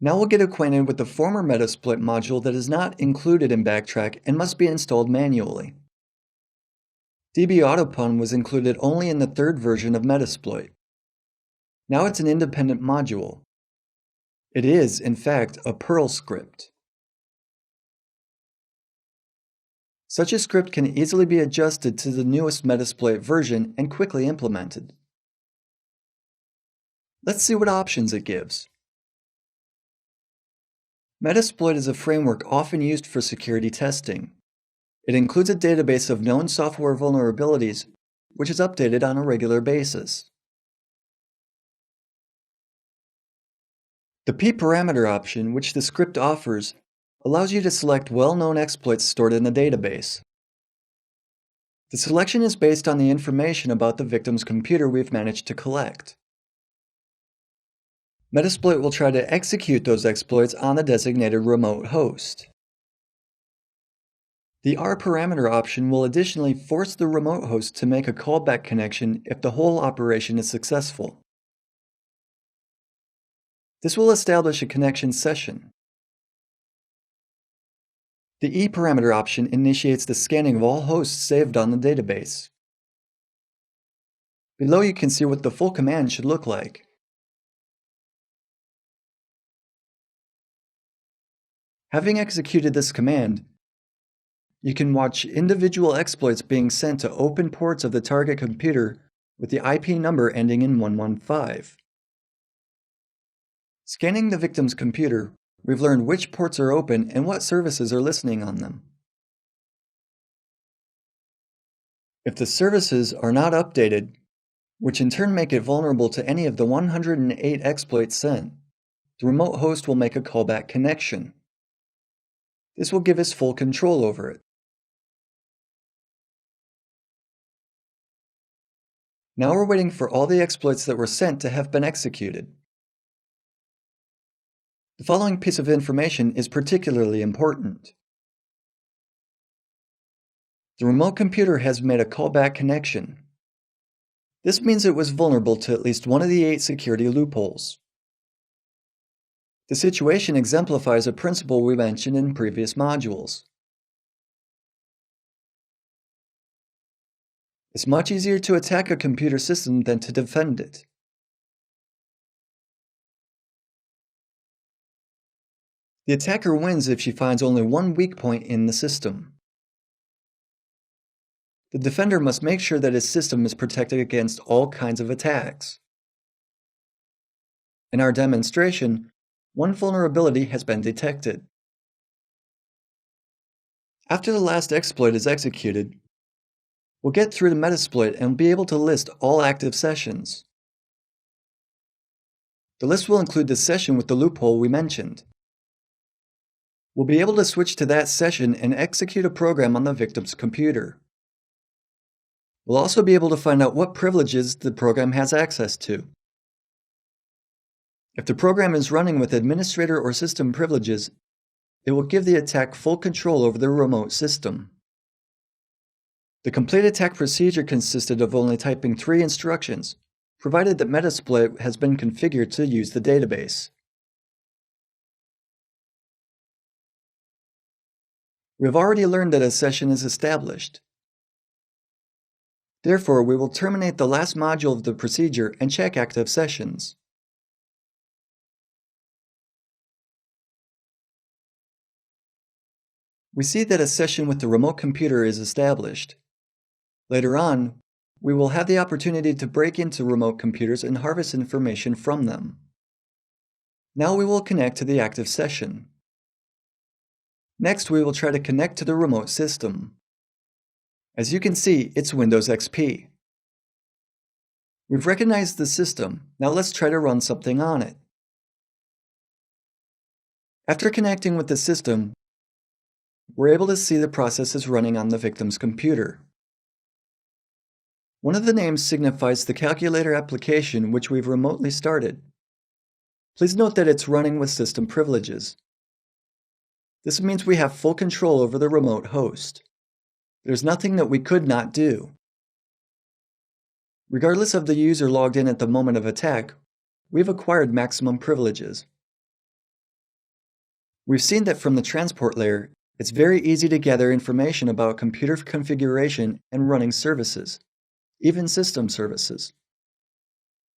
Now we'll get acquainted with the former Metasploit module that is not included in Backtrack and must be installed manually. dbautopun was included only in the third version of Metasploit. Now it's an independent module. It is, in fact, a Perl script. Such a script can easily be adjusted to the newest Metasploit version and quickly implemented. Let's see what options it gives. Metasploit is a framework often used for security testing. It includes a database of known software vulnerabilities, which is updated on a regular basis. The p-parameter option, which the script offers, allows you to select well-known exploits stored in the database. The selection is based on the information about the victim's computer we've managed to collect. Metasploit will try to execute those exploits on the designated remote host. The r-parameter option will additionally force the remote host to make a callback connection if the whole operation is successful. This will establish a connection session. The e-parameter option initiates the scanning of all hosts saved on the database. Below you can see what the full command should look like. Having executed this command, you can watch individual exploits being sent to open ports of the target computer with the IP number ending in 115. Scanning the victim's computer, we've learned which ports are open and what services are listening on them. If the services are not updated, which in turn make it vulnerable to any of the 108 exploits sent, the remote host will make a callback connection. This will give us full control over it. Now we're waiting for all the exploits that were sent to have been executed. The following piece of information is particularly important. The remote computer has made a callback connection. This means it was vulnerable to at least one of the 8 security loopholes. The situation exemplifies a principle we mentioned in previous modules. It's much easier to attack a computer system than to defend it. The attacker wins if she finds only one weak point in the system. The defender must make sure that his system is protected against all kinds of attacks. In our demonstration, one vulnerability has been detected. After the last exploit is executed, we'll get through to Metasploit and be able to list all active sessions. The list will include the session with the loophole we mentioned. We'll be able to switch to that session and execute a program on the victim's computer. We'll also be able to find out what privileges the program has access to. If the program is running with administrator or system privileges, it will give the attack full control over the remote system. The complete attack procedure consisted of only typing 3 instructions, provided that Metasploit has been configured to use the database. We have already learned that a session is established. Therefore, we will terminate the last module of the procedure and check active sessions. We see that a session with the remote computer is established. Later on, we will have the opportunity to break into remote computers and harvest information from them. Now we will connect to the active session. Next, we will try to connect to the remote system. As you can see, it's Windows XP. We've recognized the system. Now let's try to run something on it. After connecting with the system, we're able to see the processes running on the victim's computer. One of the names signifies the calculator application which we've remotely started. Please note that it's running with system privileges. This means we have full control over the remote host. There's nothing that we could not do. Regardless of the user logged in at the moment of attack, we've acquired maximum privileges. We've seen that from the transport layer, it's very easy to gather information about computer configuration and running services, even system services.